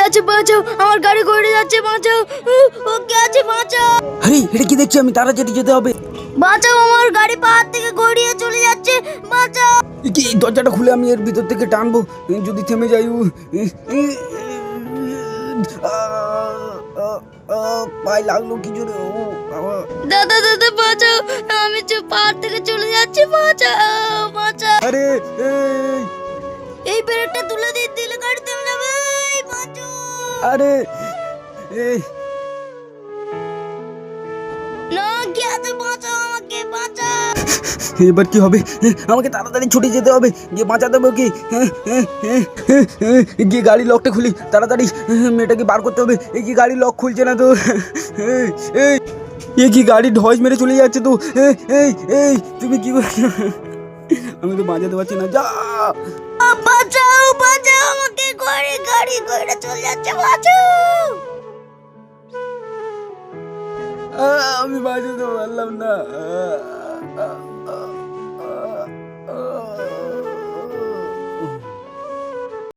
আছে বাঁচাও, আমার গাড়ি ঘুরে যাচ্ছে, বাঁচাও। ও কে আছে, বাঁচাও। আরে এটা কি দেখছি আমি, তাড়াতাড়ি যেতে হবে। বাঁচাও, আমার গাড়ি পাহাড় থেকে গড়িয়ে চলে যাচ্ছে, বাঁচাও। কি দরজাটা খুলে আমি এর ভিতর থেকে টানবো, যদি থেমে যাই। পায়ে লাগলো কি জোরে। দাদা দাদা বাঁচাও, আমি পাহাড় থেকে চলে যাচ্ছি, বাঁচাও বাঁচাও। আরে এই ব্রেকটা তুলে দিলে গাড়ি থেমে যাবে, বাঁচাও। আরে এই না, কে আছে, বাঁচাও, আমাকে বাঁচাও। এবার কি হবে? আমাকে তাড়াতাড়ি ছুটে যেতে হবে, গিয়ে বাঁচাতে হবে ওকে। গিয়ে গাড়ি লকটা খুলি তাড়াতাড়ি, মেয়েটাকে বার করতে হবে। এই কি গাড়ি লক খুলছে না তো। এ কি গাড়ি ঢস মেরে চলে যাচ্ছে তো। এই এই তুমি কি করছো? আমি তো বাঁচাতে পারছি না, যা। বাঁচাও বাঁচাও, আমাকে গাড়ি ঘুরে চলে যাচ্ছে, বাঁচাও। আমি বাঁচাতে পারলাম না।